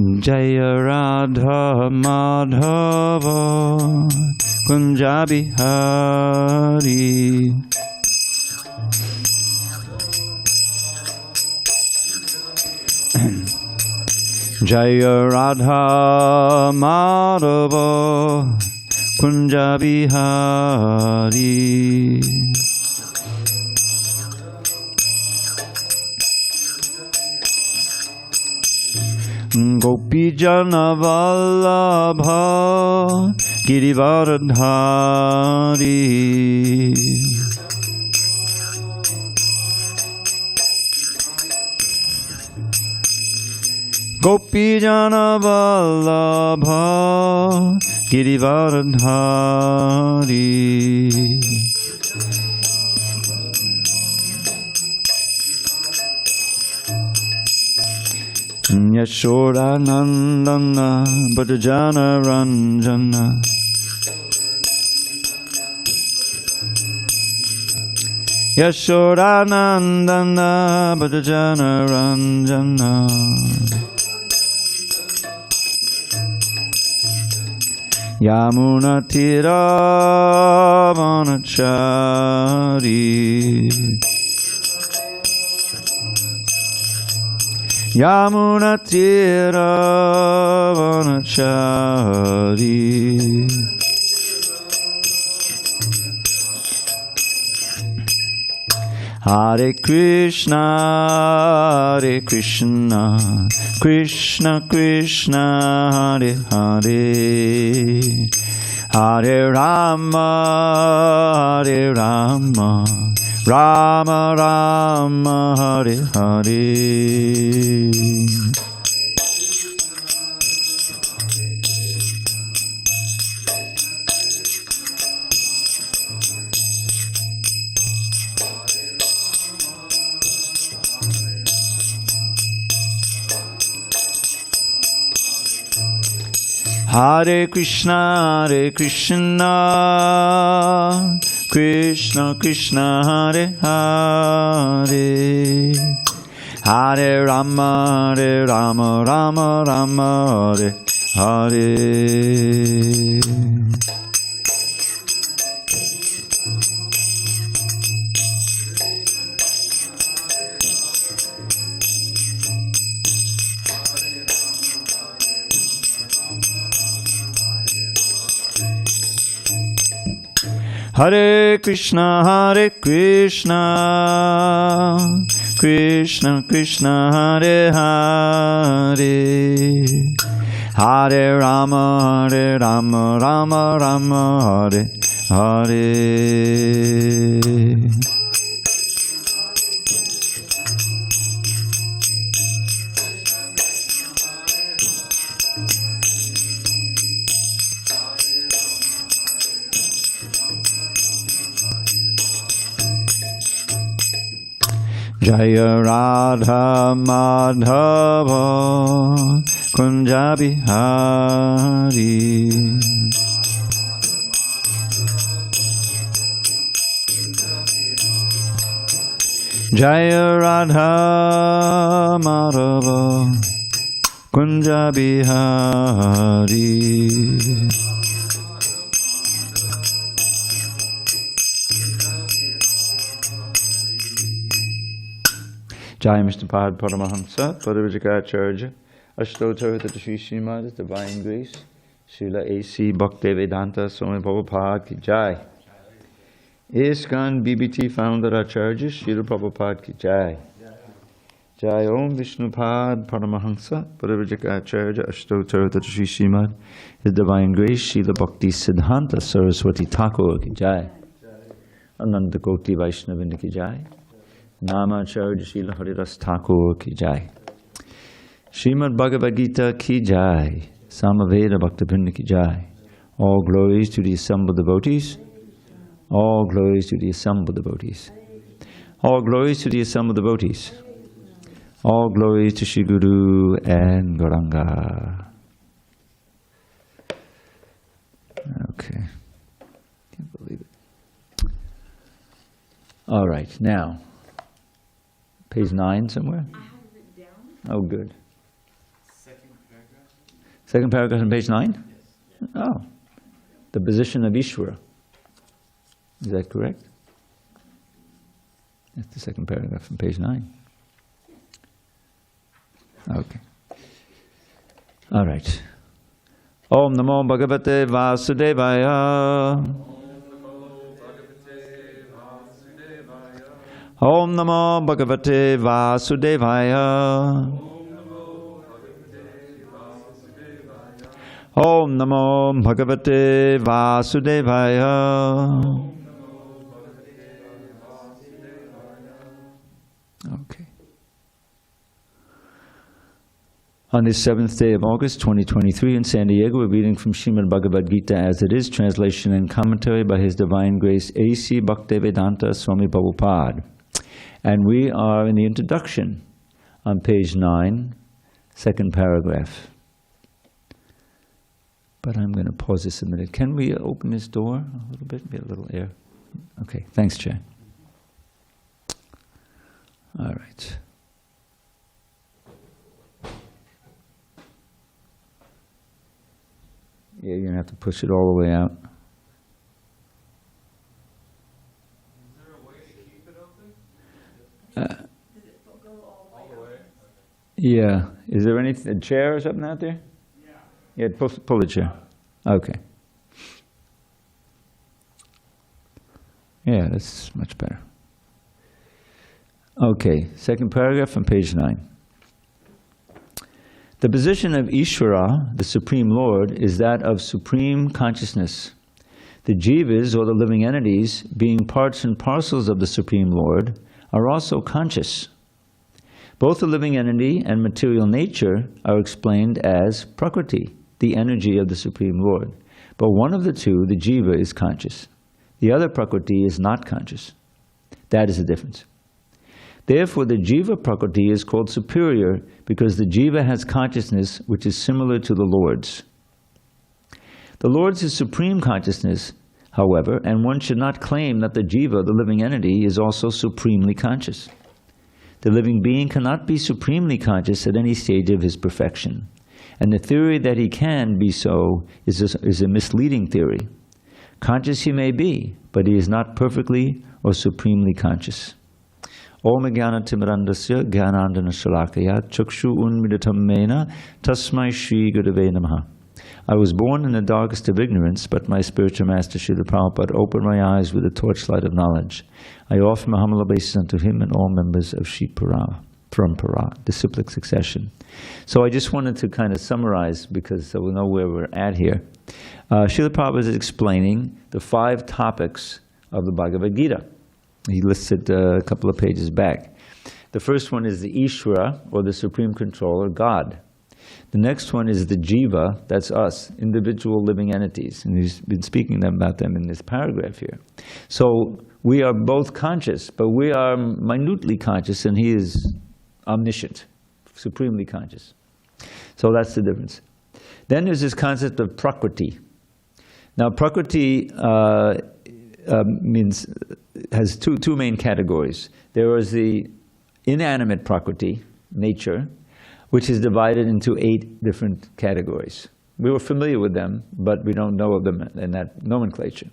Jaya Radha Madhava Kunja Bihari. Jaya Radha Madhava Kunja Bihari. Gopi Jana Vallabha Girivaradhari. Gopi Jana Vallabha Girivaradhari. Yashoda Nandana Bhajana Ranjana. Yashoda Nandana Bhajana Ranjana. Yamuna Tira Vanachari. Yamuna Tira Vanachari. Hare Krishna, Hare Krishna, Krishna Krishna, Hare Hare, Hare Rama, Hare Rama, Rama Rama, Hare Hare. Hare Krishna, Hare Krishna, Krishna Krishna, Hare Hare, Hare Rama, Hare Rama, Rama Rama, Hare Hare. Hare Krishna, Hare Krishna, Krishna Krishna, Hare Hare, Hare Rama, Hare Rama, Rama Rama, Hare Hare. Jaya Radha Madhava Kunja Bihari. Jaya Radha Madhava Kunja Bihari. Jai Mr. Pad Paramahamsa, Padavajikacharya, Ashtotartha Shri Srimad, Divine Grace, Srila A.C. Bhaktivedanta Swami Prabhupada ki Jai. ISKCON BBT Founder Acharya, Srila Prabhupada ki Jai. Jai Om Vishnupad Paramahamsa, Padavajikacharya, Ashtotartha Shri Srimad, His Divine Grace, Srila Bhakti Siddhanta Saraswati Thakur ki Jai. Ananda Koti Vaishnavinda ki Jai. Namacharya Srila Haridas Thakur ki Jai. Srimad Bhagavad Gita ki Jai. Samaveda Bhaktivinoda ki Jai. All glories to the assembled devotees. All glories to the assembled devotees. All glories to the assembled devotees. All glories to Shri Guru and Gauranga. Okay. Can't believe it. All right, now. Page 9 somewhere? I have it written down. Oh, good. Second paragraph. Second paragraph on page 9? Oh, the position of īśvara. Is that correct? That's the second paragraph on page 9. Okay. All right. Om Namo Bhagavate Vasudevaya. Om Namo Bhagavate Vasudevaya. Om Namo Bhagavate Vasudevaya. Okay. On this 7th day of August, 2023, in San Diego, we're reading from Srimad Bhagavad Gita as it is, translation and commentary by His Divine Grace A.C. Bhaktivedanta Swami Prabhupada. And we are in the introduction on page 9, second paragraph. But I'm going to pause this a minute. Can we open this door a little bit? Get a little air. Okay, thanks, Jay. All right. Yeah, you're going to have to push it all the way out. Is there a way to keep it open? Uh, Does it go all the way? yeah. Is there a chair or something out there? Yeah, pull the chair. Okay. Yeah, that's much better. Okay, second paragraph on page 9. The position of īśvara, the Supreme Lord, is that of supreme consciousness. The jīvas, or the living entities, being parts and parcels of the Supreme Lord, are also conscious. Both the living entity and material nature are explained as prakriti, the energy of the Supreme Lord. But one of the two, the jiva, is conscious. The other prakriti is not conscious. That is the difference. Therefore, the jiva prakriti is called superior because the jiva has consciousness which is similar to the Lord's. The Lord's is supreme consciousness, however, and one should not claim that the jiva, the living entity, is also supremely conscious. The living being cannot be supremely conscious at any stage of his perfection. And the theory that he can be so is a misleading theory. Conscious he may be, but he is not perfectly or supremely conscious. Om Jnana Timirandasya Jnanandana Shalakaya Chakshu Unmidatam Mena Tasmai Shri Gurave Namaha. I was born in the darkest of ignorance, but my spiritual master Srila Prabhupada opened my eyes with the torchlight of knowledge. I offer my humble obeisance unto him and all members of Shri Parampara, disciplic succession. So I just wanted to kind of summarize, because so we'll know where we're at here. Srila Prabhupada is explaining the 5 topics of the Bhagavad Gita. He listed a couple of pages back. The first one is the īśvara, or the Supreme Controller, God. The next one is the jiva, that's us, individual living entities. And he's been speaking about them in this paragraph here. So we are both conscious, but we are minutely conscious, and he is omniscient, supremely conscious. So that's the difference. Then there's this concept of prakriti. Now prakriti has two main categories. There is the inanimate prakriti, nature, which is divided into 8 different categories. We were familiar with them, but we don't know of them in that nomenclature.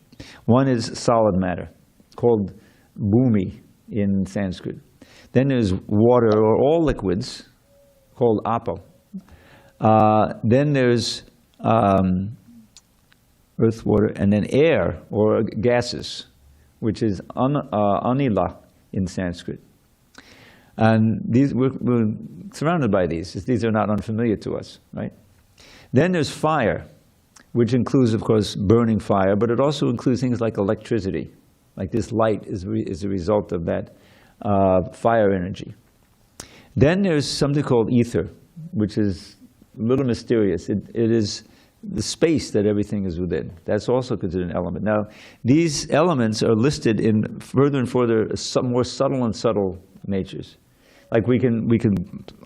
One is solid matter, called bhumi in Sanskrit. Then there's water, or all liquids, called apo. Then there's earth, water, and then air, or gases, which is anila in Sanskrit. And these, we're surrounded by these. These are not unfamiliar to us, right? Then there's fire, which includes, of course, burning fire, but it also includes things like electricity. Like this light is a result of that fire energy. Then there's something called ether, which is a little mysterious. It is the space that everything is within. That's also considered an element. Now, these elements are listed in further and further some more subtle and subtle natures. Like we can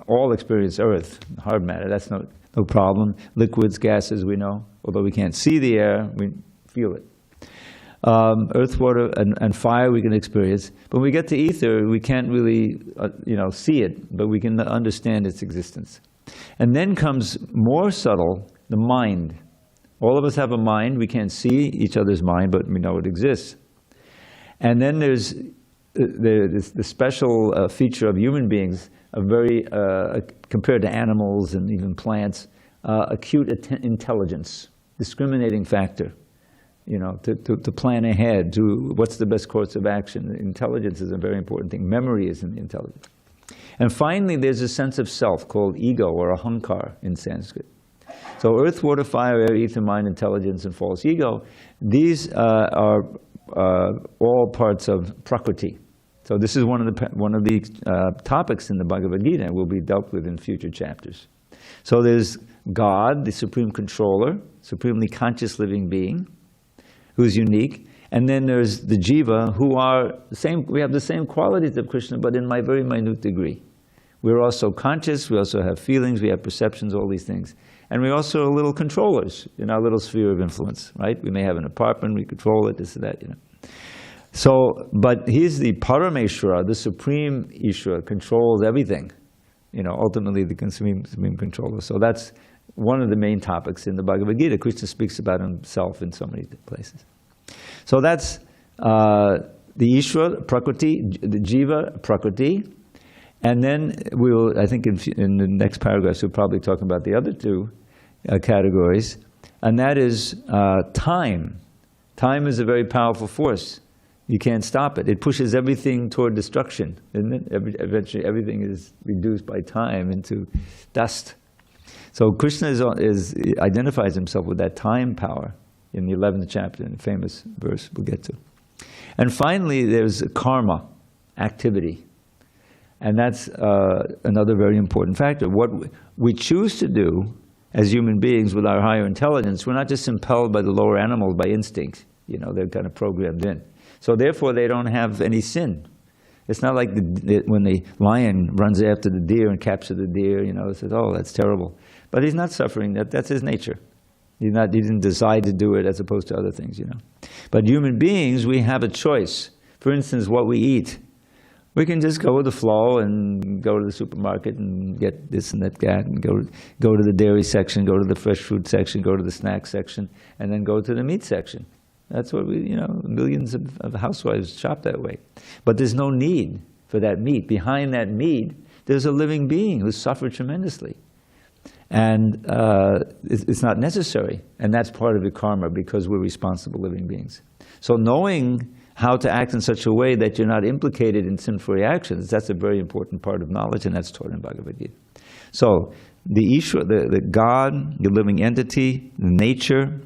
all experience earth, hard matter. That's no problem. Liquids, gases, we know. Although we can't see the air, we feel it. Earth, water, and fire we can experience. But when we get to ether, we can't really see it, but we can understand its existence. And then comes more subtle the mind. All of us have a mind. We can't see each other's mind, but we know it exists. And then there's the special feature of human beings, a very, compared to animals and even plants, acute intelligence, discriminating factor. You know, to plan ahead, to what's the best course of action. Intelligence is a very important thing. Memory is in the intelligence. And finally, there's a sense of self called ego or ahankar in Sanskrit. So earth, water, fire, air, ether, mind, intelligence, and false ego, these are all parts of Prakriti. So this is one of the topics in the Bhagavad Gita and will be dealt with in future chapters. So there's God, the supreme controller, supremely conscious living being, who's unique. And then there's the jiva, who are the same. We have the same qualities of Krishna, but in my very minute degree. We're also conscious, we also have feelings, we have perceptions, all these things. And we're also little controllers in our little sphere of influence, right? We may have an apartment, we control it, this and that, you know. So, but he's the Parameshwara, the supreme Ishvara, controls everything. You know, ultimately the supreme controller. So that's one of the main topics in the Bhagavad Gita. Krishna speaks about himself in so many places. So that's the Ishvara, Prakriti, the Jiva, Prakriti. And then we'll, I think in the next paragraphs, we'll probably talk about the other two categories. And that is time. Time is a very powerful force. You can't stop it. It pushes everything toward destruction, isn't it? Eventually everything is reduced by time into dust. So Krishna identifies himself with that time power in the 11th chapter, in a famous verse we'll get to. And finally, there's karma, activity. And that's another very important factor. What we choose to do as human beings with our higher intelligence, we're not just impelled by the lower animals by instinct. You know, they're kind of programmed in. So therefore, they don't have any sin. It's not like when the lion runs after the deer and captures the deer, you know, it says, oh, that's terrible. But he's not suffering. That's his nature. He didn't decide to do it as opposed to other things, you know. But human beings, we have a choice. For instance, what we eat. We can just go with the flow and go to the supermarket and get this and that, and go to the dairy section, go to the fresh fruit section, go to the snack section, and then go to the meat section. That's what we, you know, millions of housewives shop that way. But there's no need for that meat. Behind that meat, there's a living being who's suffered tremendously. And it's not necessary. And that's part of the karma because we're responsible living beings. So knowing how to act in such a way that you're not implicated in sinful reactions, that's a very important part of knowledge, and that's taught in Bhagavad Gita. So the Ishvara, the God, the living entity, nature,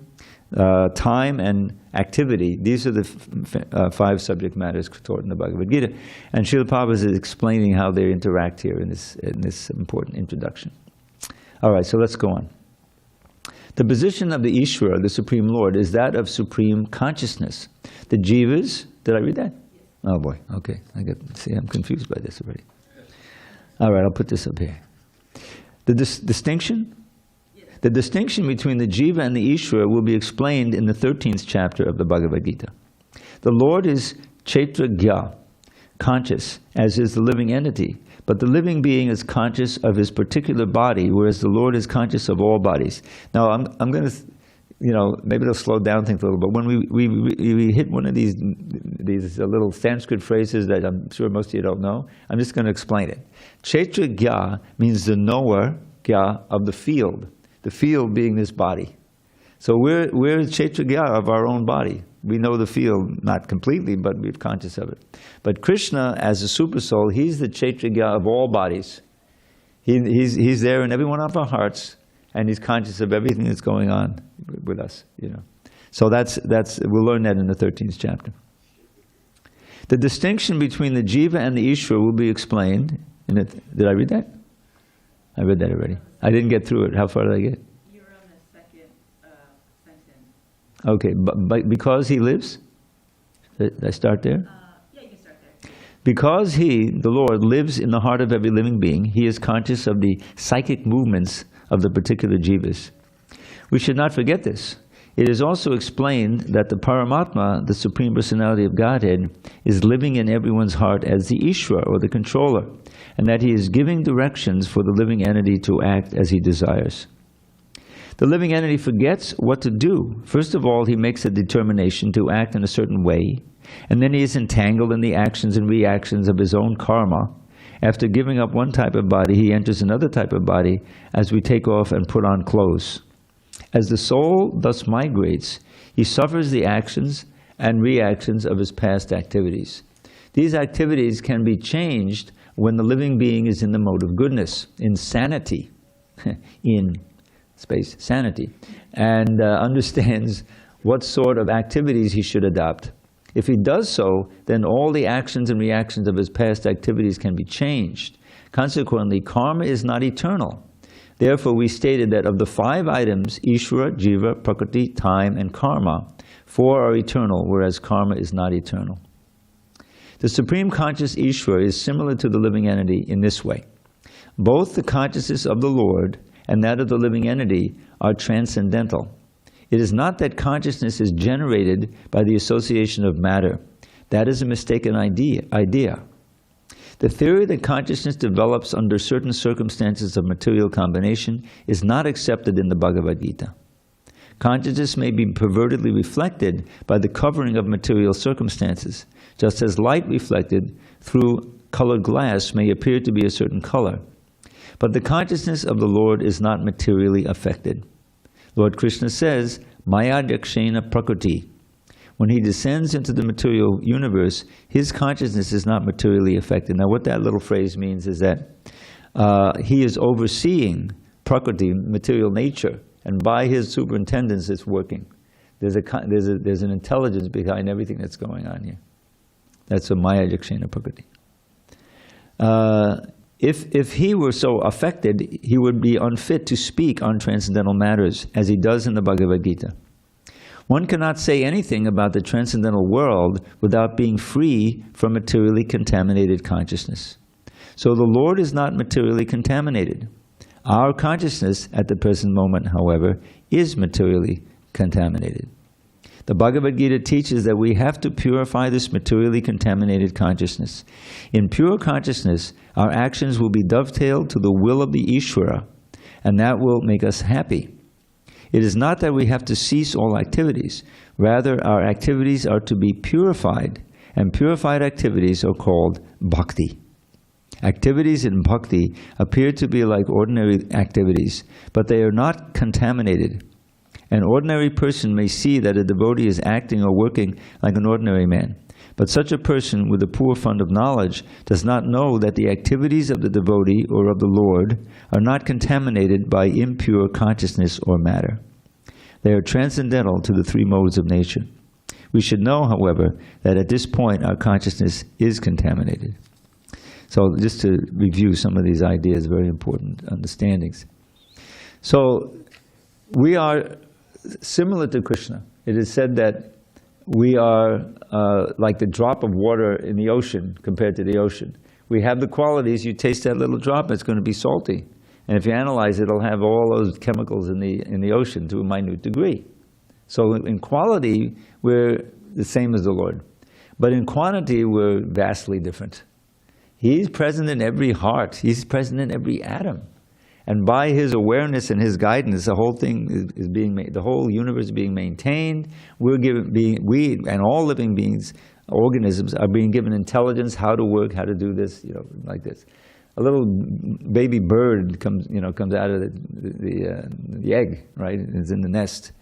time and activity, these are the 5 subject matters taught in the Bhagavad Gita. And Srila Prabhupada is explaining how they interact here in this important introduction. All right, so let's go on. The position of the Īśvara, the Supreme Lord, is that of supreme consciousness. The jīvas, did I read that? Yes. Oh boy, okay. See, I'm confused by this already. All right, I'll put this up here. The distinction? Yes. The distinction between the jiva and the Īśvara will be explained in the 13th chapter of the Bhagavad Gita. The Lord is Kshetrajñā, conscious, as is the living entity. But the living being is conscious of his particular body, whereas the Lord is conscious of all bodies. Now, I'm going to, you know, maybe it'll slow down things a little, but when we hit one of these little Sanskrit phrases that I'm sure most of you don't know, I'm just going to explain it. Kshetrajñā means the knower, gya, of the field being this body. So we're Kshetrajñā of our own body. We know the field, not completely, but we're conscious of it. But Krishna, as a super soul, he's the Kshetrajñā of all bodies. He's there in every one of our hearts, and he's conscious of everything that's going on with us. You know, so we'll learn that in the 13th chapter. The distinction between the jiva and the Īśvara will be explained. Did I read that? I read that already. I didn't get through it. How far did I get? Okay, but because he lives? Did I start there? Yeah, you can start there. Because he, the Lord, lives in the heart of every living being, he is conscious of the psychic movements of the particular jivas. We should not forget this. It is also explained that the Paramatma, the Supreme Personality of Godhead, is living in everyone's heart as the Īśvara, or the controller, and that he is giving directions for the living entity to act as he desires. The living entity forgets what to do. First of all, he makes a determination to act in a certain way, and then he is entangled in the actions and reactions of his own karma. After giving up one type of body, he enters another type of body as we take off and put on clothes. As the soul thus migrates, he suffers the actions and reactions of his past activities. These activities can be changed when the living being is in the mode of goodness, in sanity, in space, sanity, and understands what sort of activities he should adopt. If he does so, then all the actions and reactions of his past activities can be changed. Consequently, karma is not eternal. Therefore, we stated that of the 5 items, īśvara, jīva, prakriti, time, and karma, 4 are eternal, whereas karma is not eternal. The Supreme Conscious īśvara is similar to the living entity in this way. Both the consciousness of the Lord and that of the living entity are transcendental. It is not that consciousness is generated by the association of matter. That is a mistaken idea. The theory that consciousness develops under certain circumstances of material combination is not accepted in the Bhagavad Gita. Consciousness may be pervertedly reflected by the covering of material circumstances, just as light reflected through colored glass may appear to be a certain color. But the consciousness of the Lord is not materially affected. Lord Krishna says, Maya Dakshena Prakriti. When he descends into the material universe, his consciousness is not materially affected. Now what that little phrase means is that he is overseeing Prakriti, material nature, and by his superintendence it's working. There's an intelligence behind everything that's going on here. That's a Maya Dakshena Prakriti. If he were so affected, he would be unfit to speak on transcendental matters, as he does in the Bhagavad Gita. One cannot say anything about the transcendental world without being free from materially contaminated consciousness. So the Lord is not materially contaminated. Our consciousness at the present moment, however, is materially contaminated. The Bhagavad Gita teaches that we have to purify this materially contaminated consciousness. In pure consciousness, our actions will be dovetailed to the will of the īśvara, and that will make us happy. It is not that we have to cease all activities. Rather, our activities are to be purified, and purified activities are called bhakti. Activities in bhakti appear to be like ordinary activities, but they are not contaminated. An ordinary person may see that a devotee is acting or working like an ordinary man, but such a person with a poor fund of knowledge does not know that the activities of the devotee or of the Lord are not contaminated by impure consciousness or matter. They are transcendental to the 3 modes of nature. We should know, however, that at this point our consciousness is contaminated. So just to review some of these ideas, very important understandings. So we are similar to Krishna. It is said that we are like the drop of water in the ocean compared to the ocean. We have the qualities, you taste that little drop, it's going to be salty. And if you analyze it, it'll have all those chemicals in the ocean to a minute degree. So in quality, we're the same as the Lord. But in quantity, we're vastly different. He's present in every heart. He's present in every atom. And by his awareness and his guidance, the whole thing is being made, the whole universe is being maintained. We and all living beings, organisms, are being given intelligence, how to work, how to do this, like this. A little baby bird comes out of the egg, right? It's in the nest,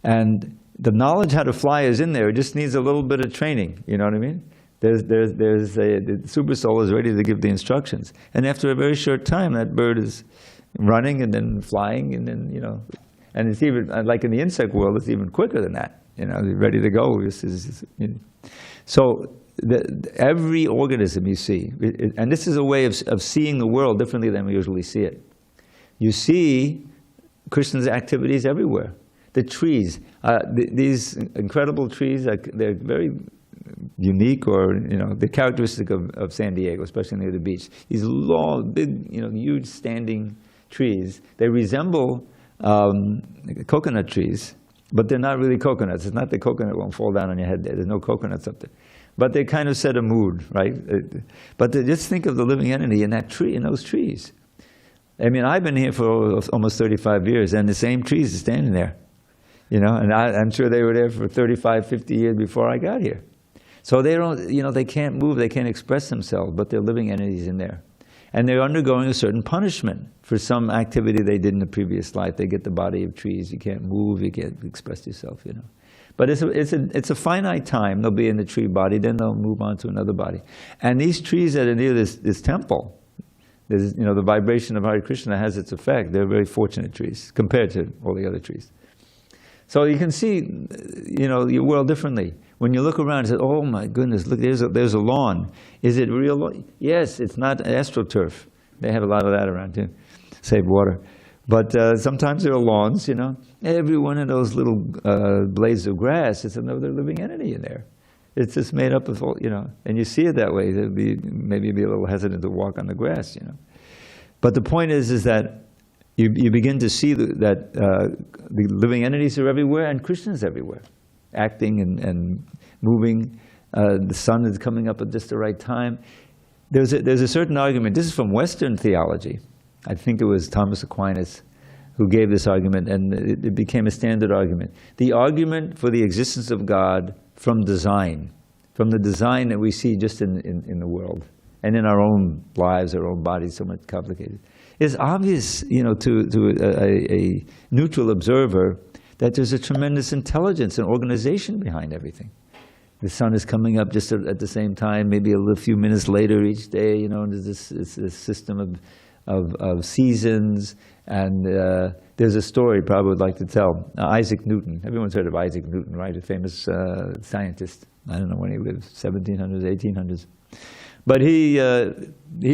and the knowledge how to fly is in there. It just needs a little bit of training. You know what I mean? The super soul is ready to give the instructions, and after a very short time, that bird is running and then flying, and then and it's even like in the insect world, it's even quicker than that. Ready to go. So every organism you see, and this is a way of seeing the world differently than we usually see it. You see Krishna's activities everywhere. The trees, these incredible trees, they're very unique, or the characteristic of San Diego, especially near the beach. These long, big, huge standing trees. They resemble coconut trees, but they're not really coconuts. It's not the coconut won't fall down on your head there. There's no coconuts up there. But they kind of set a mood, right? But just think of the living entity in that tree, in those trees. I mean, I've been here for almost 35 years, and the same trees are standing there. You know, and I'm sure they were there for 35, 50 years before I got here. So they don't, you know, they can't move, they can't express themselves, but they're living entities in there. And they're undergoing a certain punishment for some activity they did in the previous life. They get the body of trees, you can't move, you can't express yourself, you know. But it's a finite time. They'll be in the tree body, then they'll move on to another body. And these trees that are near this temple, there's, you know, the vibration of Hare Krishna has its effect. They're very fortunate trees compared to all the other trees. So you can see, you know, your world differently. When you look around and say, oh my goodness, look, there's a lawn. Is it real lawn? Yes, it's not AstroTurf. They have a lot of that around too, save water. But sometimes there are lawns, you know. Every one of those little blades of grass is another living entity in there. It's just made up of all, you know, and you see it that way. Maybe be a little hesitant to walk on the grass, you know. But the point is that you begin to see that the living entities are everywhere and Krishna is everywhere, acting and moving. The sun is coming up at just the right time. There's a certain argument. This is from Western theology. I think it was Thomas Aquinas who gave this argument, and it became a standard argument. The argument for the existence of God from design, from the design that we see just in the world and in our own lives, our own bodies, so much complicated, is obvious, you know, to a neutral observer that there's a tremendous intelligence and organization behind everything. The sun is coming up just at the same time, maybe a few minutes later each day, you know, and there's this system of seasons, and there's a story probably would like to tell. Isaac Newton, everyone's heard of Isaac Newton, right? A famous scientist. I don't know when he lived, 1700s, 1800s. But he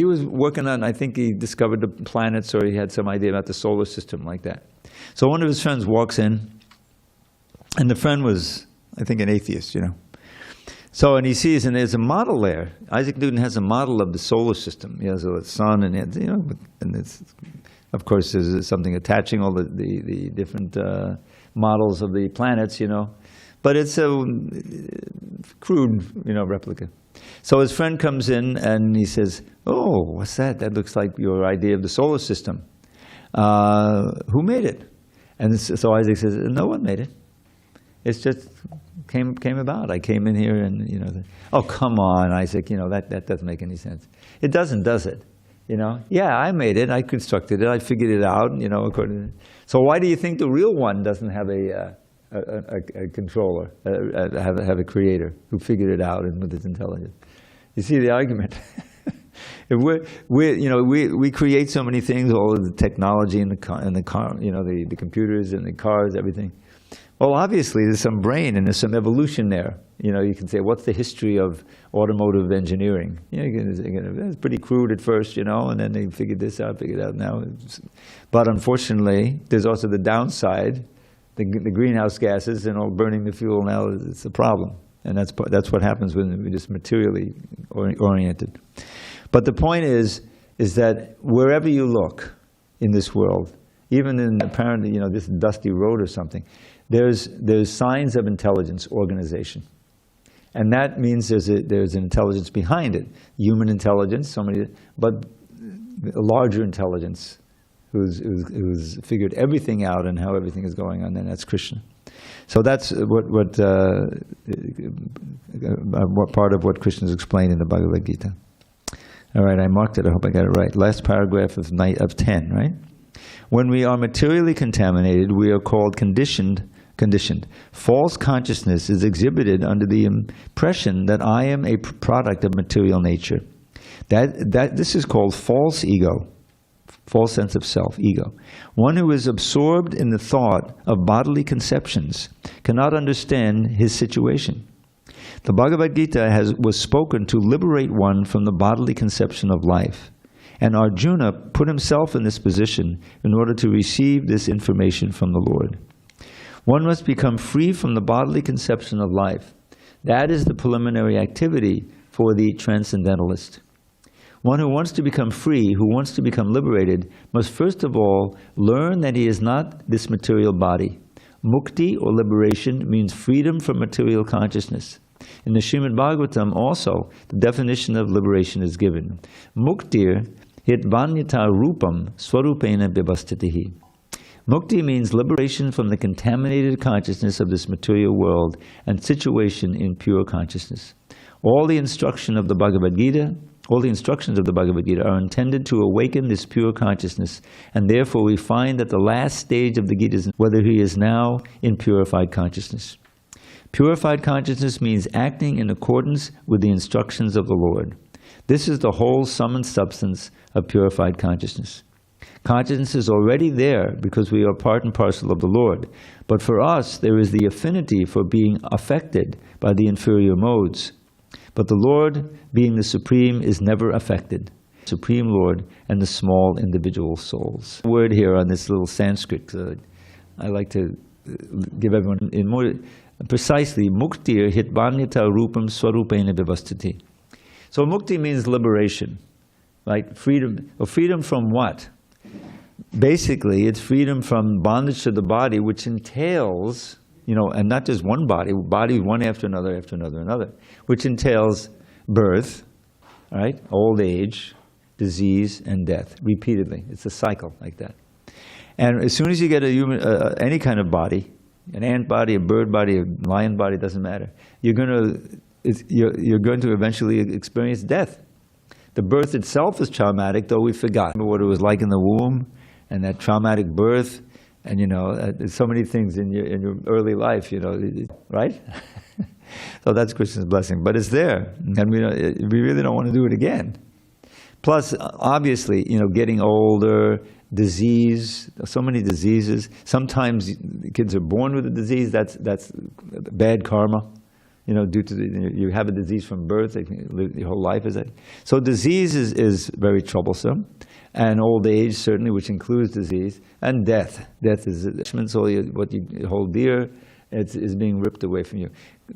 was working on, I think he discovered the planets, or he had some idea about the solar system like that. So one of his friends walks in, and the friend was, I think, an atheist, you know. So, and he sees, and there's a model there. Isaac Newton has a model of the solar system. He has a sun, and you know, and it's, of course, there's something attaching all the different models of the planets, you know. But it's a crude, you know, replica. So his friend comes in and he says, "Oh, what's that? That looks like your idea of the solar system. Who made it?" And so Isaac says, "No one made it. It's just came about. I came in here and, you know." "Oh, come on, Isaac, you know, that doesn't make any sense." It doesn't, does it? You know, yeah, I made it, I constructed it, I figured it out, you know, according to... So why do you think the real one doesn't have a controller, have a creator who figured it out and with his intelligence? You see the argument? We create so many things, all of the technology in the car, you know, the computers and the cars, everything. Well, obviously there's some brain and there's some evolution there. You know, you can say, what's the history of automotive engineering? You know, it's pretty crude at first, you know, and then they figured this out, figured out now. But unfortunately, there's also the downside. The greenhouse gases and all burning the fuel now, it's a problem. And that's what happens when we're just materially oriented. But the point is that wherever you look in this world, even in apparently, you know, this dusty road or something, there's signs of intelligence, organization. And that means there's an intelligence behind it. Human intelligence, but a larger intelligence who's figured everything out and how everything is going on, and that's Krishna. So that's what part of what Krishna is explained in the Bhagavad Gita. All right, I marked it. I hope I got it right. Last paragraph of 10, right? When we are materially contaminated, we are called conditioned. False consciousness is exhibited under the impression that I am a product of material nature. This is called false ego. False sense of self, ego. One who is absorbed in the thought of bodily conceptions cannot understand his situation. The Bhagavad Gita was spoken to liberate one from the bodily conception of life. And Arjuna put himself in this position in order to receive this information from the Lord. One must become free from the bodily conception of life. That is the preliminary activity for the transcendentalist. One who wants to become free, who wants to become liberated, must first of all learn that he is not this material body. Mukti, or liberation, means freedom from material consciousness. In the Srimad Bhagavatam also, the definition of liberation is given. Muktir hitvanyata rupam swarupena vivastitihi. Mukti means liberation from the contaminated consciousness of this material world and situation in pure consciousness. All the instructions of the Bhagavad Gita are intended to awaken this pure consciousness, and therefore we find that the last stage of the Gita is whether he is now in purified consciousness. Purified consciousness means acting in accordance with the instructions of the Lord. This is the whole sum and substance of purified consciousness. Consciousness is already there because we are part and parcel of the Lord. But for us, there is the affinity for being affected by the inferior modes. But the Lord, being the Supreme, is never affected. Supreme Lord and the small individual souls. A word here on this little Sanskrit. I like to give everyone in more precisely, muktir hitvanyata rupam swarupena vivastiti. So mukti means liberation, right? Freedom. Well, freedom from what? Basically, it's freedom from bondage to the body, which entails, and not just one body one after another, which entails birth, right? Old age, disease, and death, repeatedly. It's a cycle like that. And as soon as you get a human, any kind of body, an ant body, a bird body, a lion body, doesn't matter, you're going to eventually experience death. The birth itself is traumatic, though we forgot what it was like in the womb, and that traumatic birth, and there's so many things in your early life, right? So that's Krishna's blessing, but it's there, and we really don't want to do it again. Plus, obviously, getting older, disease, so many diseases. Sometimes kids are born with a disease. That's bad karma. Due to you have a disease from birth, your whole life is that. So disease is very troublesome, and old age certainly, which includes disease, and death. Death is so what you hold dear, is being ripped away from you.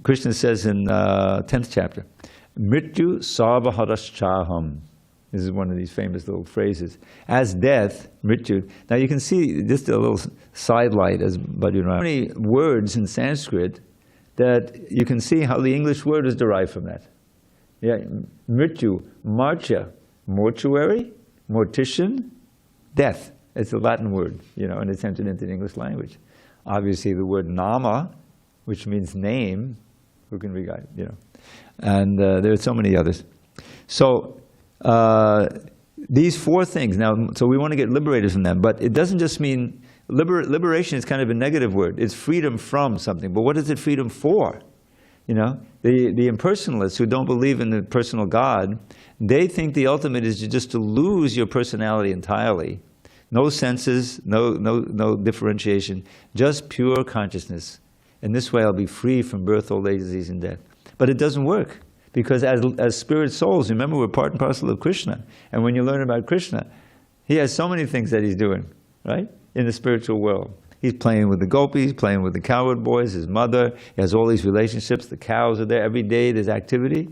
Krishna says in 10th chapter, "Mrityu sarvaharaschaham." This is one of these famous little phrases. As death, mrityu. Now you can see just a little sidelight, but many words in Sanskrit that you can see how the English word is derived from that. Yeah, mrityu, marcha, mortuary, mortician, death. It's a Latin word, and it's entered into the English language. Obviously, the word nama, which means name, who can regard, and there are so many others. So these four things. Now, so we want to get liberated from them, but it doesn't just mean. Liberation is kind of a negative word. It's freedom from something. But what is it freedom for? The impersonalists who don't believe in the personal God, they think the ultimate is just to lose your personality entirely. No senses, no differentiation, just pure consciousness. In this way I'll be free from birth, old age, disease, and death. But it doesn't work. Because as spirit souls, remember, we're part and parcel of Krishna. And when you learn about Krishna, he has so many things that he's doing, right? In the spiritual world. He's playing with the gopis, playing with the cowherd boys, his mother. He has all these relationships. The cows are there. Every day there's activity.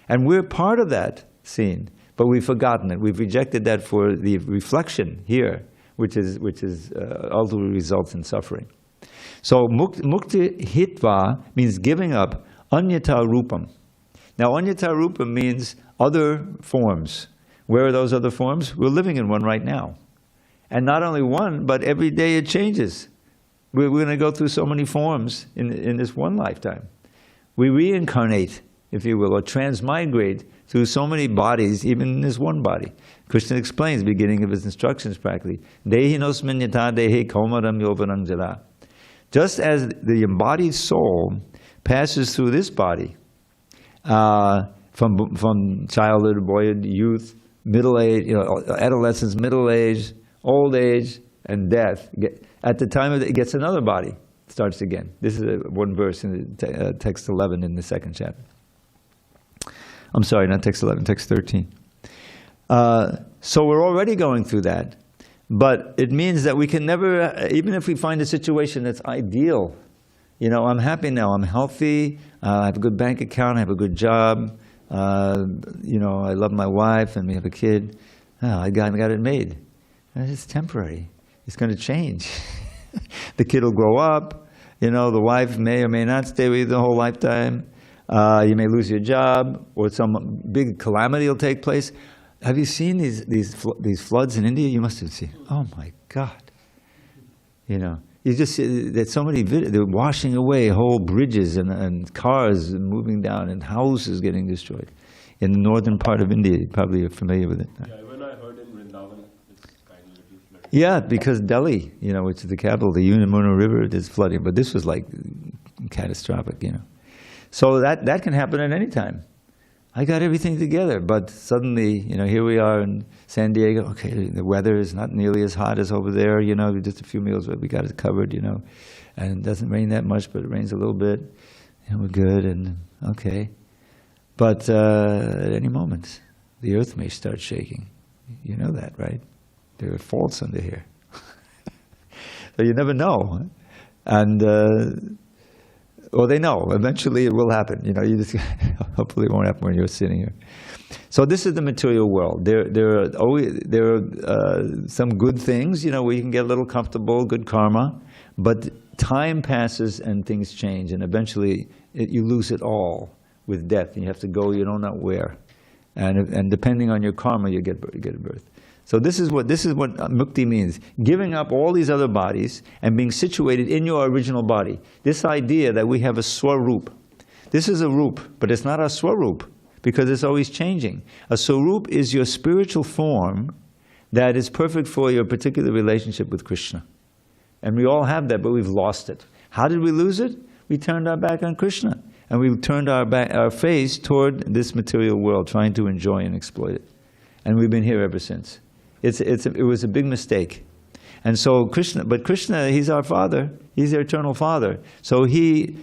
And we're part of that scene. But we've forgotten it. We've rejected that for the reflection here, which ultimately results in suffering. So mukti hitva means giving up anyata rupam. Now anyata rupam means other forms. Where are those other forms? We're living in one right now. And not only one, but every day it changes. We're going to go through so many forms in this one lifetime. We reincarnate, if you will, or transmigrate through so many bodies, even in this one body. Krishna explains, beginning of his instructions practically, Dehinosmin yata dehe kaumaram yovanam jala. Just as the embodied soul passes through this body, from childhood, boyhood, youth, middle age, adolescence, middle age, old age, and death. At the time of it gets another body, starts again. This is one verse in text 11 in the second chapter. I'm sorry, not text 11, text 13. So we're already going through that, but it means that we can never, even if we find a situation that's ideal, I'm happy now, I'm healthy, I have a good bank account, I have a good job, I love my wife, and we have a kid. I got it made. It's temporary. It's going to change. The kid will grow up. The wife may or may not stay with you the whole lifetime. You may lose your job, or some big calamity will take place. Have you seen these floods in India? You must have seen. Oh my God! You know, you just see that so many they're washing away whole bridges and cars moving down and houses getting destroyed in the northern part of India. You probably are familiar with it. Yeah, even I heard in Vrindavan, it's kind of little flooded. Yeah, because Delhi, you know, which is the capital, the Yamuna River, is flooding. But this was like catastrophic, you know. So that can happen at any time. I got everything together, but suddenly, you know, here we are in San Diego. Okay, the weather is not nearly as hot as over there, you know, just a few meals, but we got it covered, you know. And it doesn't rain that much, but it rains a little bit, and we're good, and okay. But at any moment, the earth may start shaking. You know that, right? There are faults under here. So you never know. And well, they know. Eventually it will happen. You know, you just hopefully it won't happen when you're sitting here. So this is the material world. There are some good things, you know, where you can get a little comfortable, good karma, but time passes and things change, and eventually you lose it all with death. And you have to go, you don't know where, and depending on your karma, you get a birth. So this is what mukti means: giving up all these other bodies and being situated in your original body. This idea that we have a swarup. This is a rup, but it's not a swarup because it's always changing. A swarup is your spiritual form that is perfect for your particular relationship with Krishna. And we all have that, but we've lost it. How did we lose it? We turned our back on Krishna, and we turned our face toward this material world, trying to enjoy and exploit it. And we've been here ever since. It was a big mistake. And so Krishna, He's our Father. He's the eternal Father. So He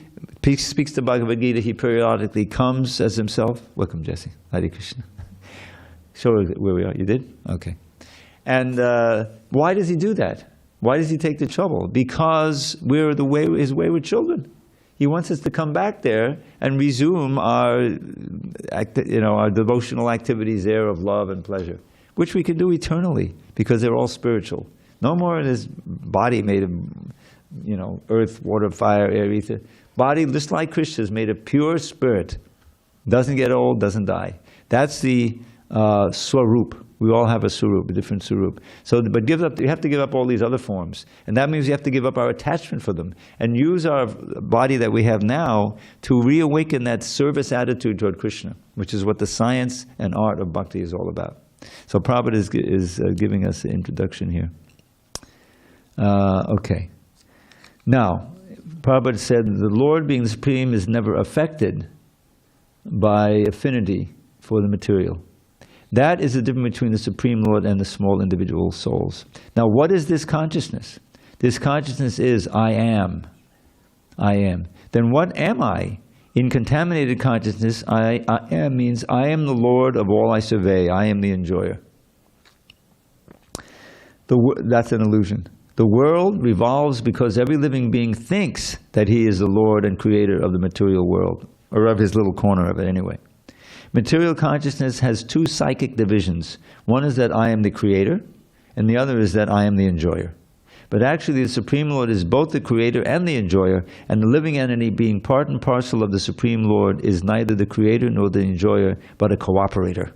speaks the Bhagavad Gita. He periodically comes as Himself. Welcome, Jesse. Hare Krishna. Show where we are. You did? Okay. And why does He do that? Why does He take the trouble? Because we're His wayward children. He wants us to come back there and resume our devotional activities there of love and pleasure, which we can do eternally because they're all spiritual. No more in this body made of, you know, earth, water, fire, air, ether. Body, just like Krishna, is made of pure spirit. Doesn't get old, doesn't die. That's the swarup. We all have a swarup, a different swarup. So, but you have to give up all these other forms. And that means you have to give up our attachment for them and use our body that we have now to reawaken that service attitude toward Krishna, which is what the science and art of bhakti is all about. So Prabhupada is giving us an introduction here. Okay. Now, Prabhupada said the Lord being the Supreme is never affected by affinity for the material. That is the difference between the Supreme Lord and the small individual souls. Now, what is this consciousness? This consciousness is I am. I am. Then what am I? In contaminated consciousness, I am means I am the Lord of all I survey. I am the enjoyer. That's an illusion. The world revolves because every living being thinks that he is the Lord and creator of the material world, or of his little corner of it anyway. Material consciousness has two psychic divisions. One is that I am the creator, and the other is that I am the enjoyer. But actually the Supreme Lord is both the creator and the enjoyer, and the living entity being part and parcel of the Supreme Lord is neither the creator nor the enjoyer, but a cooperator.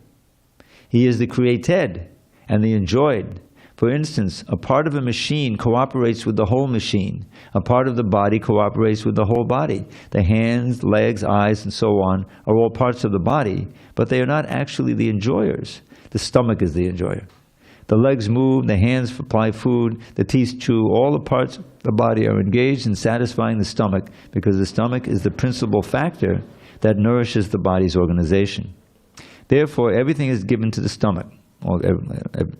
He is the created and the enjoyed. For instance, a part of a machine cooperates with the whole machine. A part of the body cooperates with the whole body. The hands, legs, eyes, and so on are all parts of the body, but they are not actually the enjoyers. The stomach is the enjoyer. The legs move, the hands supply food, the teeth chew. All the parts of the body are engaged in satisfying the stomach because the stomach is the principal factor that nourishes the body's organization. Therefore, everything is given to the stomach, or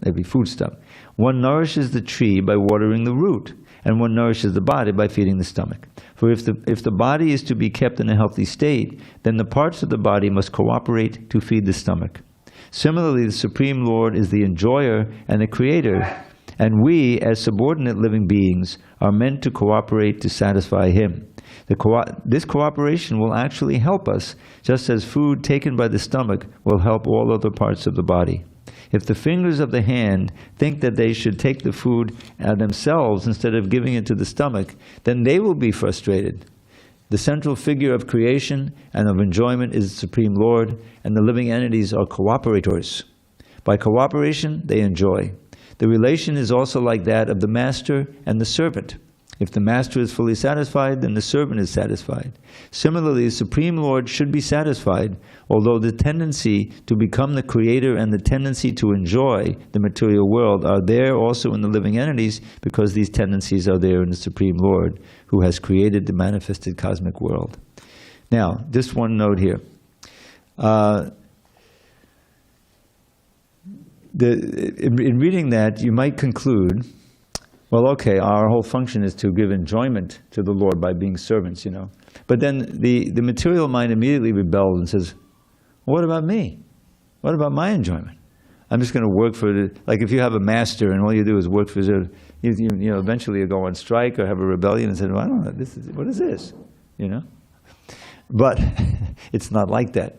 every foodstuff. One nourishes the tree by watering the root, and one nourishes the body by feeding the stomach. For if the body is to be kept in a healthy state, then the parts of the body must cooperate to feed the stomach. Similarly, the Supreme Lord is the enjoyer and the creator, and we, as subordinate living beings, are meant to cooperate to satisfy Him. This cooperation will actually help us, just as food taken by the stomach will help all other parts of the body. If the fingers of the hand think that they should take the food themselves instead of giving it to the stomach, then they will be frustrated. The central figure of creation and of enjoyment is the Supreme Lord, and the living entities are cooperators. By cooperation, they enjoy. The relation is also like that of the master and the servant. If the master is fully satisfied, then the servant is satisfied. Similarly, the Supreme Lord should be satisfied, although the tendency to become the creator and the tendency to enjoy the material world are there also in the living entities, because these tendencies are there in the Supreme Lord, who has created the manifested cosmic world. Now, just one note here. In reading that, you might conclude, well, okay, our whole function is to give enjoyment to the Lord by being servants, you know. But then the material mind immediately rebels and says, what about me? What about my enjoyment? I'm just going to work for the, like if you have a master and all you do is work for the, you know, eventually you go on strike or have a rebellion and say, well, I don't know, what is this? You know? But it's not like that.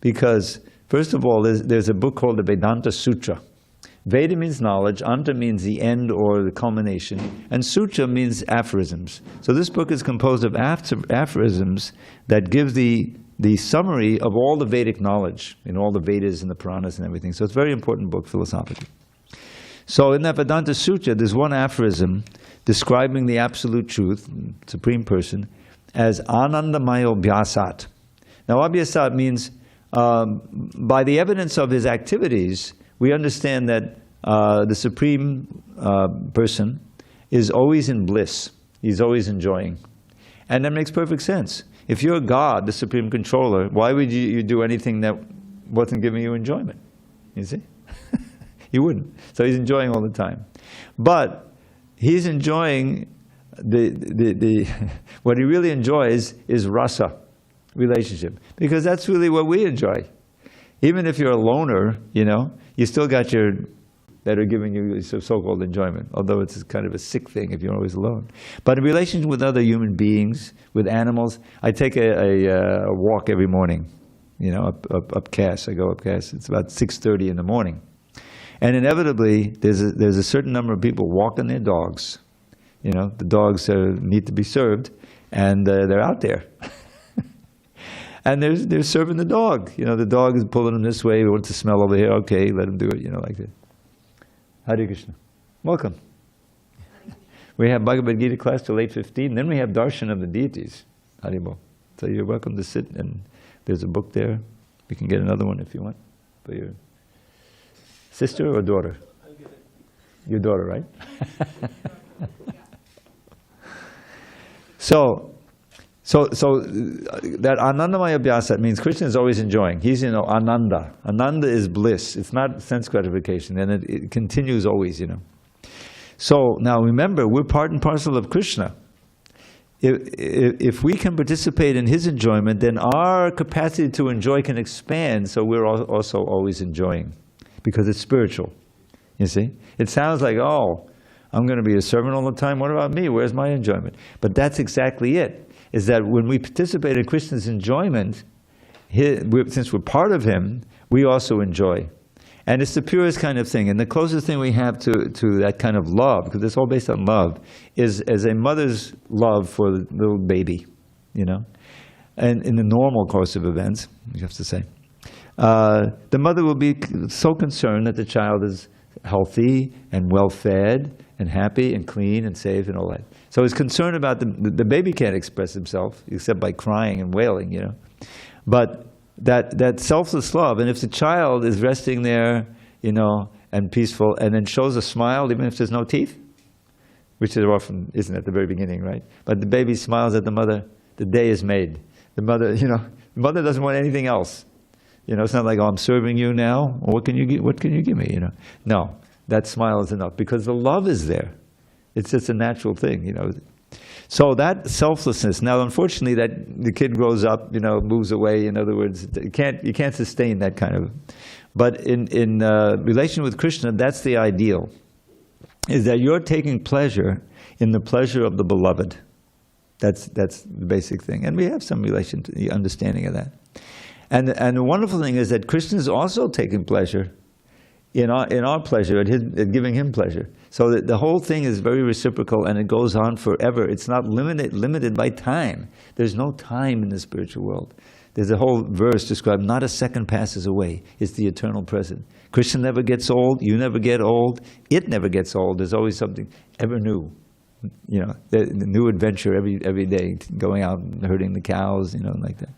Because, first of all, there's a book called the Vedanta Sutra. Veda means knowledge, Anta means the end or the culmination, and Sutra means aphorisms. So this book is composed of aphorisms that give the summary of all the Vedic knowledge, in all the Vedas and the Puranas and everything. So it's a very important book philosophically. So in that Vedanta Sutra, there's one aphorism describing the absolute truth, Supreme Person, as Anandamayo Bhyasat. Now Abhyasat means, by the evidence of his activities, we understand that the Supreme Person is always in bliss. He's always enjoying. And that makes perfect sense. If you're God, the Supreme Controller, why would you do anything that wasn't giving you enjoyment? You see? You wouldn't. So he's enjoying all the time. But he's enjoying what he really enjoys is rasa, relationship. Because that's really what we enjoy. Even if you're a loner, you know, you still got your, that are giving you so-called enjoyment, although it's kind of a sick thing if you're always alone. But in relation with other human beings, with animals, I take a walk every morning, you know, up Cass. I go up Cass. It's about 6:30 in the morning. And inevitably, there's a certain number of people walking their dogs. You know, the dogs need to be served, and they're out there. And they're serving the dog. You know, the dog is pulling them this way. We want to smell over here. Okay, let him do it. You know, like that. Hare Krishna. Welcome. We have Bhagavad Gita class till 8:15. Then we have darshan of the deities. Haribol. So you're welcome to sit, and there's a book there. You can get another one if you want for your sister or daughter. I'll get it. Your daughter, right? So that Anandamaya Abhyasa means Krishna is always enjoying. He's, you know, Ananda. Ananda is bliss. It's not sense gratification, and it continues always, you know. So now remember, we're part and parcel of Krishna. If we can participate in his enjoyment, then our capacity to enjoy can expand, so we're also always enjoying, because it's spiritual, you see. It sounds like, oh, I'm going to be a servant all the time. What about me? Where's my enjoyment? But that's exactly it. Is that when we participate in Krishna's enjoyment, since we're part of him, we also enjoy. And it's the purest kind of thing. And the closest thing we have to that kind of love, because it's all based on love, is as a mother's love for the little baby, you know. And in the normal course of events, you have to say, the mother will be so concerned that the child is healthy and well-fed and happy and clean and safe and all that. So he's concerned about the baby can't express himself except by crying and wailing, you know. But that selfless love, and if the child is resting there, you know, and peaceful, and then shows a smile even if there's no teeth, which there often isn't at the very beginning, right? But the baby smiles at the mother, the day is made. The mother, you know, the mother doesn't want anything else. You know, it's not like, oh, I'm serving you now. What can you give me? You know, no, that smile is enough because the love is there. It's just a natural thing, you know. So that selflessness. Now, unfortunately, that the kid grows up, you know, moves away. In other words, you can't sustain that kind of. But in relation with Krishna, that's the ideal. Is that you're taking pleasure in the pleasure of the beloved. That's the basic thing, and we have some relation to the understanding of that. And the wonderful thing is that Krishna is also taking pleasure in our pleasure, at giving him pleasure. So that the whole thing is very reciprocal, and it goes on forever. It's not limited by time. There's no time in the spiritual world. There's a whole verse described, not a second passes away. It's the eternal present. Krishna never gets old, you never get old, it never gets old. There's always something ever new. You know, the new adventure every day, going out and herding the cows, you know, like that.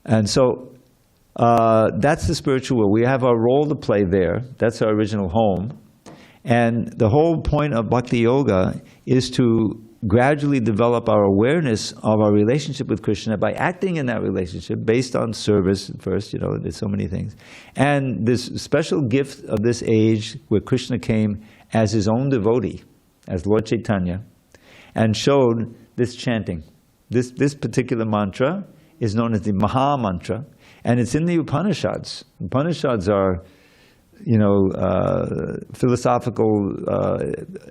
And so that's the spiritual world. We have our role to play there. That's our original home. And the whole point of Bhakti Yoga is to gradually develop our awareness of our relationship with Krishna by acting in that relationship based on service first, you know, there's so many things. And this special gift of this age where Krishna came as his own devotee, as Lord Chaitanya, and showed this chanting. This particular mantra is known as the Maha Mantra, and it's in the Upanishads. Upanishads are, you know, philosophical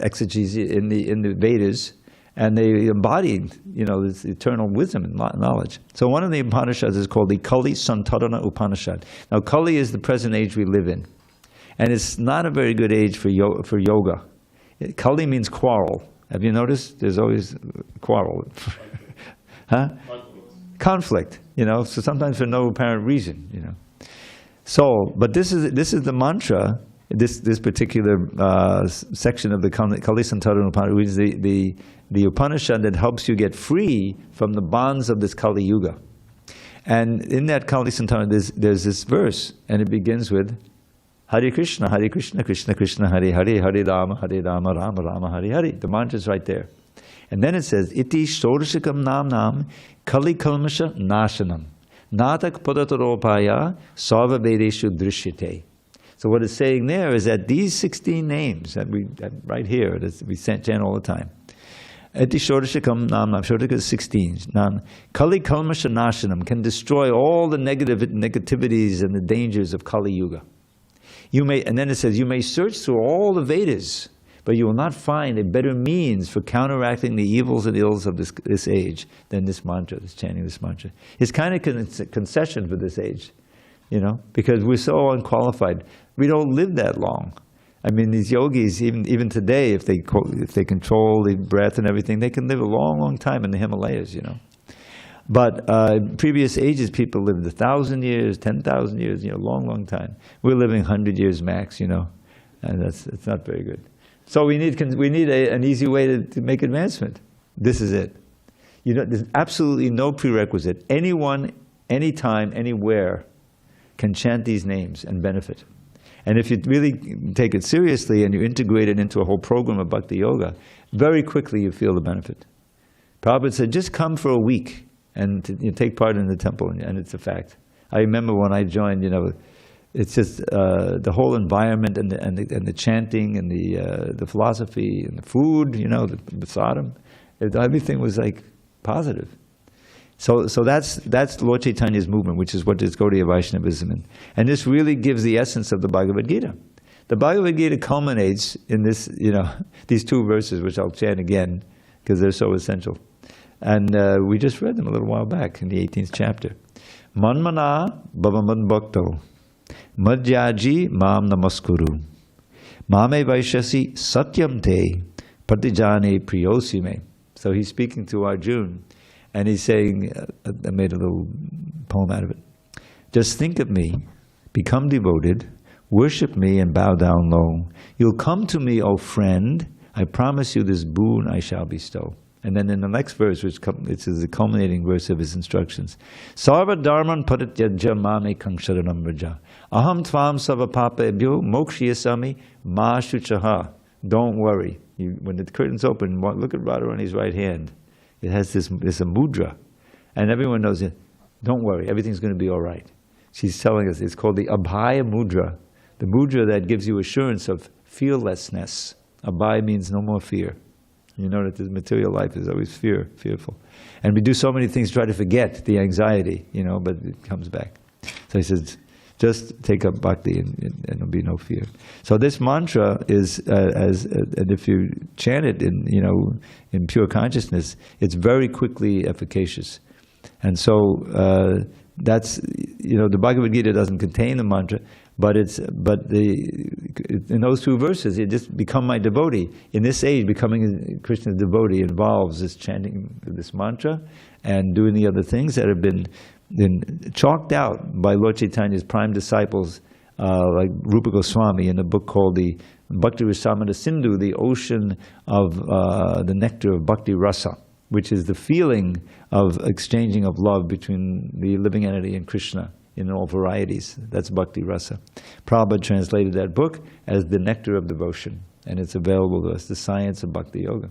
exegesis in the Vedas, and they embodied, you know, this eternal wisdom and knowledge. So one of the Upanishads is called the Kali Santarana Upanishad. Now, Kali is the present age we live in, and it's not a very good age for yoga. Kali means quarrel. Have you noticed? There's always quarrel. Huh? Conflict, you know, so sometimes for no apparent reason, you know. So, but this is the mantra, this particular section of the Kali Santarana Upanishad, which is the Upanishad that helps you get free from the bonds of this Kali Yuga. And in that Kali Santarana, there's this verse, and it begins with Hare Krishna, Krishna Krishna, Hare Hare, Hare Rama, Rama Rama, Hare Hare. The mantra is right there. And then it says, Iti Shodashikam Nam Kali Kalmasha Nashanam Natak Padataropaya Sarva Vedeshu Drishyate. So what it's saying there is that these 16 names that right here, that we chant all the time. Iti Shodashikam Nam, Shodashika is 16. Nam Kali Kalmasha Nashanam can destroy all the negativities and the dangers of Kali Yuga. And then it says, you may search through all the Vedas, but you will not find a better means for counteracting the evils and ills of this age than this mantra, this chanting this mantra. It's kind of concession for this age, you know, because we're so unqualified. We don't live that long. I mean, these yogis, even today, if they control the breath and everything, they can live a long, long time in the Himalayas, you know. But previous ages, people lived 1,000 years, 10,000 years, you know, long, long time. We're living 100 years max, you know, and it's not very good. So we need an easy way to make advancement. This is it. You know, there's absolutely no prerequisite. Anyone, anytime, anywhere can chant these names and benefit. And if you really take it seriously and you integrate it into a whole program of Bhakti Yoga, very quickly you feel the benefit. Prabhupada said, just come for a week and take part in the temple, and it's a fact. I remember when I joined, you know, it's just the whole environment and the chanting and the philosophy and the food, you know, the prasadam, everything was like positive. So that's Lord Chaitanya's movement, which is what is Gaudiya Vaishnavism. And this really gives the essence of the Bhagavad Gita. The Bhagavad Gita culminates in this, you know, these two verses, which I'll chant again because they're so essential. And we just read them a little while back in the 18th chapter. Manmana bhavaman bhakto madhyaji mam namaskuru mame vaishasi satyam te pratijane priyosime. So he's speaking to Arjuna, and he's saying, I made a little poem out of it. Just think of me, become devoted, worship me and bow down low. You'll come to me, O friend, I promise you this boon I shall bestow. And then in the next verse, which is the culminating verse of his instructions, Sarva dharman parityajya mame kangsharanam vraja. Aham tvam sava papebhyo mokshiyasami ma shuchaha. Don't worry. When the curtain's open, look at Radharani's right hand. It has this a mudra. And everyone knows it. Don't worry, everything's going to be all right. She's telling us, it's called the Abhaya mudra. The mudra that gives you assurance of fearlessness. Abhaya means no more fear. You know that this material life is always fearful. And we do so many things to try to forget the anxiety, you know, but it comes back. So he says, just take up bhakti and there'll be no fear. So this mantra is, and if you chant it in pure consciousness, it's very quickly efficacious. And so that's, you know, the Bhagavad Gita doesn't contain the mantra, but in those two verses, it just become my devotee. In this age, becoming Krishna's devotee involves this chanting this mantra and doing the other things that have been then chalked out by Lord Chaitanya's prime disciples, like Rupa Goswami, in a book called the Bhakti Rasamrita Sindhu, the ocean of the nectar of Bhakti Rasa, which is the feeling of exchanging of love between the living entity and Krishna in all varieties. That's Bhakti Rasa. Prabhupada translated that book as the nectar of devotion, and it's available to us, the science of Bhakti Yoga.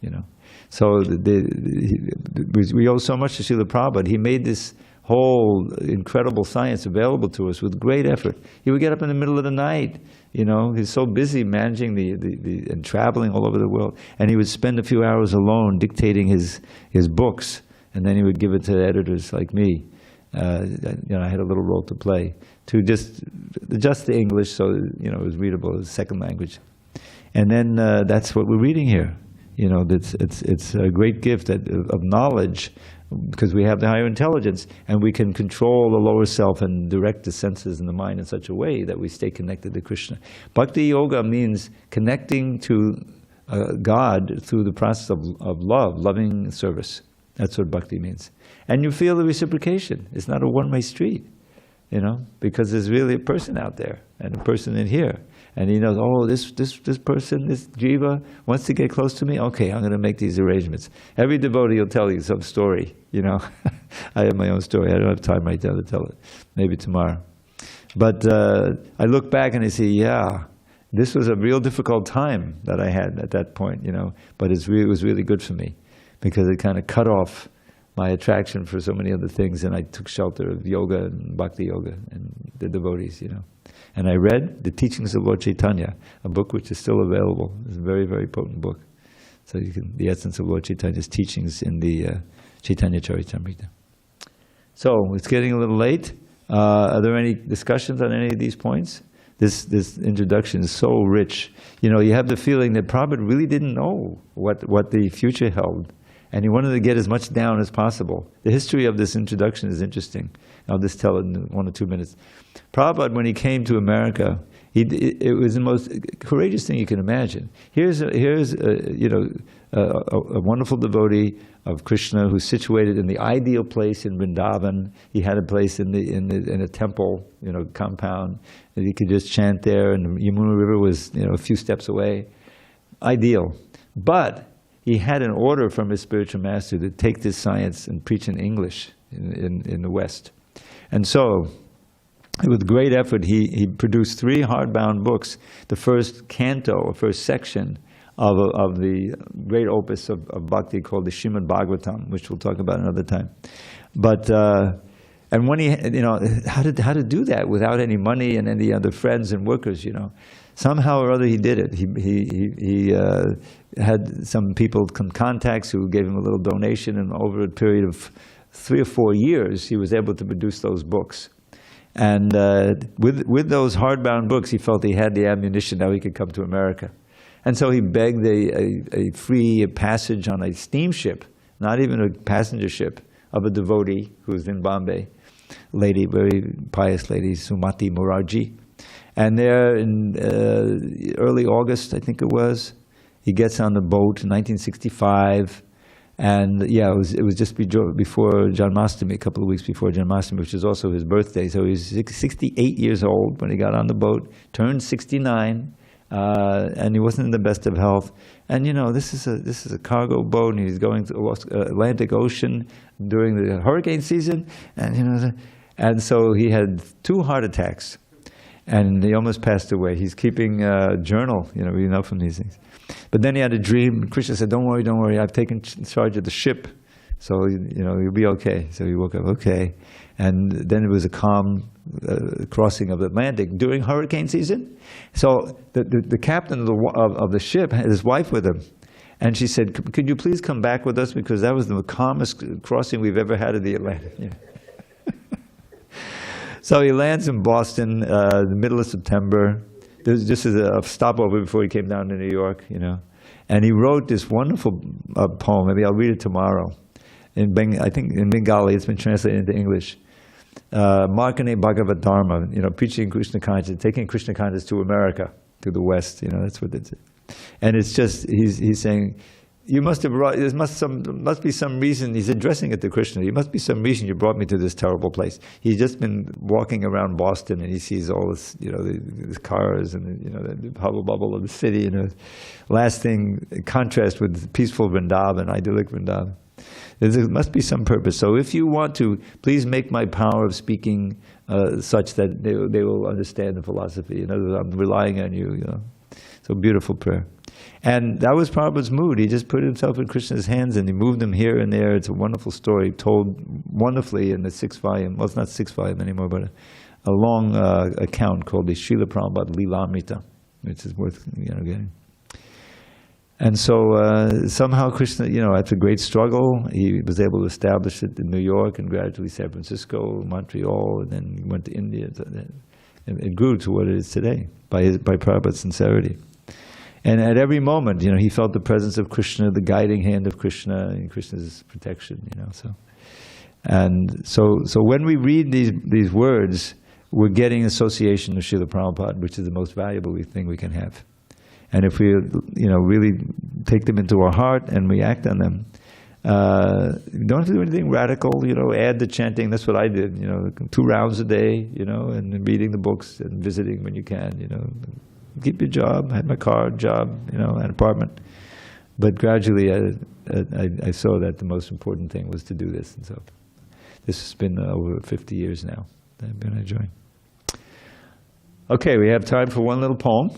You know, so we owe so much to Srila Prabhupada. He made this whole incredible science available to us with great effort. He would get up in the middle of the night, you know, he's so busy managing and traveling all over the world, and he would spend a few hours alone dictating his books, and then he would give it to editors like me. You know, I had a little role to play to just adjust the English so, you know, it was readable as a second language. And then that's what we're reading here. You know, it's a great gift of knowledge, because we have the higher intelligence, and we can control the lower self and direct the senses and the mind in such a way that we stay connected to Krishna. Bhakti Yoga means connecting to God through the process of love, loving service. That's what bhakti means. And you feel the reciprocation. It's not a one-way street, you know, because there's really a person out there and a person in here. And he knows, oh, this person, this jiva, wants to get close to me? Okay, I'm going to make these arrangements. Every devotee will tell you some story, you know. I have my own story. I don't have time right now to tell it. Maybe tomorrow. But I look back and I say, yeah, this was a real difficult time that I had at that point, you know. But it was really good for me, because it kind of cut off my attraction for so many other things, and I took shelter of yoga and bhakti yoga and the devotees, you know. And I read The Teachings of Lord Chaitanya, a book which is still available. It's a very, very potent book. So you can, the essence of Lord Chaitanya's teachings in the Chaitanya Charitamrita. So it's getting a little late. Are there any discussions on any of these points? This introduction is so rich. You know, you have the feeling that Prabhupada really didn't know what the future held, and he wanted to get as much down as possible. The history of this introduction is interesting. I'll just tell it in 1 or 2 minutes. Prabhupada, when he came to America, it was the most courageous thing you can imagine. Here's you know, a wonderful devotee of Krishna who's situated in the ideal place in Vrindavan. He had a place in a temple, you know, compound, and he could just chant there, and the Yamuna River was, you know, a few steps away. Ideal. But he had an order from his spiritual master to take this science and preach in English in the West. And so, with great effort, he produced 3 hardbound books. The first canto, or first section of the great opus of bhakti called the Srimad Bhagavatam, which we'll talk about another time. But and when he, you know, how to do that without any money and any other friends and workers, you know, somehow or other he did it. He had some people, contacts, who gave him a little donation, and over a period of 3 or 4 years, he was able to produce those books. And with those hardbound books, he felt he had the ammunition. Now he could come to America. And so he begged a free passage on a steamship, not even a passenger ship, of a devotee who was in Bombay, lady, very pious lady, Sumati Morarji. And there in early August, I think it was, he gets on the boat in 1965. And yeah, it was just before Janmashtami, a couple of weeks before Janmashtami, which is also his birthday. So he was 68 years old when he got on the boat, turned 69, and he wasn't in the best of health. And you know, this is a cargo boat, and he's going to the Atlantic Ocean during the hurricane season, and you know, and so he had 2 heart attacks, and he almost passed away. He's keeping a journal, you know, we know from these things. But then he had a dream. Krishna said, don't worry, I've taken charge of the ship, so, you know, you'll be okay. So he woke up, okay. And then it was a calm crossing of the Atlantic during hurricane season. So the captain of the ship had his wife with him. And she said, could you please come back with us, because that was the calmest crossing we've ever had of the Atlantic. Yeah. So he lands in Boston the middle of September. This is a stopover before he came down to New York, you know. And he wrote this wonderful poem. Maybe I'll read it tomorrow. I think in Bengali, it's been translated into English. Markane Bhagavad Dharma, you know, preaching Krishna consciousness, taking Krishna consciousness to America, to the West, you know, that's what it's. And it's just, he's saying, you must have brought, must be some reason, he's addressing it to Krishna, there must be some reason you brought me to this terrible place. He's just been walking around Boston and he sees all this, the cars and, the hubble bubble of the city, last thing, contrast with peaceful Vrindavan, idyllic Vrindavan. There must be some purpose. So if you want to, please make my power of speaking such that they will understand the philosophy. I'm relying on you, So beautiful prayer. And that was Prabhupada's mood. He just put himself in Krishna's hands and he moved him here and there. It's a wonderful story told wonderfully in the 6th volume. Well, it's not 6th volume anymore, but a long account called the Srila Prabhupada Leelamrita, which is worth getting. And so somehow Krishna, after great struggle, he was able to establish it in New York and gradually San Francisco, Montreal, and then he went to India. And it grew to what it is today by Prabhupada's sincerity. And at every moment, he felt the presence of Krishna, the guiding hand of Krishna, and Krishna's protection, So when we read these words, we're getting association with Srila Prabhupada, which is the most valuable thing we can have. And if we, really take them into our heart and we act on them, you don't have to do anything radical, add the chanting. That's what I did, 2 rounds a day, and reading the books and visiting when you can, Keep your job, had my car, job, an apartment. But gradually I saw that the most important thing was to do this. And so this has been over 50 years now that I've been enjoying. Okay, we have time for one little poem.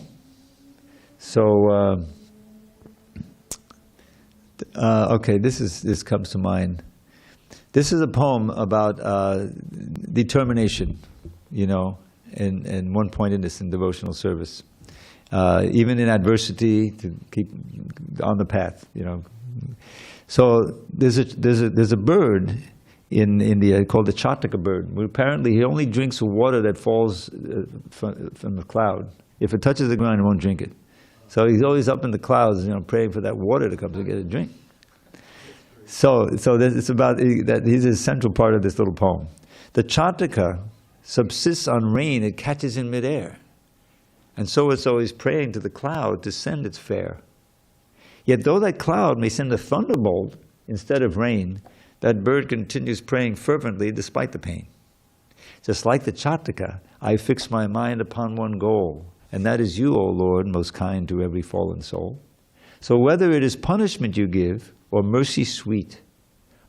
So, okay, this comes to mind. This is a poem about determination, and one point in this in devotional service. Even in adversity, to keep on the path, So there's a bird in India called the Chataka bird. Apparently, he only drinks water that falls from the cloud. If it touches the ground, he won't drink it. So he's always up in the clouds, praying for that water to come to get a drink. So it's about that. He's a central part of this little poem. The Chataka subsists on rain it catches in midair. And so it's always praying to the cloud to send its fare. Yet though that cloud may send a thunderbolt instead of rain, that bird continues praying fervently despite the pain. Just like the Chataka, I fix my mind upon one goal, and that is you, O Lord, most kind to every fallen soul. So whether it is punishment you give, or mercy sweet,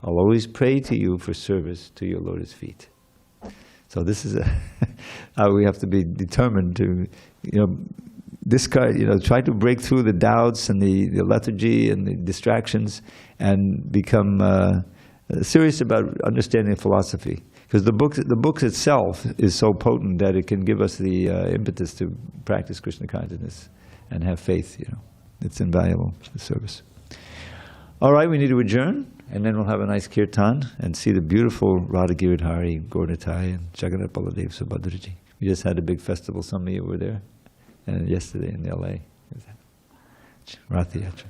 I'll always pray to you for service to your lotus feet. So this is how we have to be determined to, this guy, try to break through the doubts and the lethargy and the distractions and become serious about understanding philosophy. Because the book itself is so potent that it can give us the impetus to practice Krishna consciousness and have faith. It's invaluable to the service. All right, we need to adjourn, and then we'll have a nice kirtan and see the beautiful Radha Giridhari, Gaurnitai, and Jagannath Baladev Subhadraji. We just had a big festival. Some of you were there, and yesterday in LA. Rath Yatra.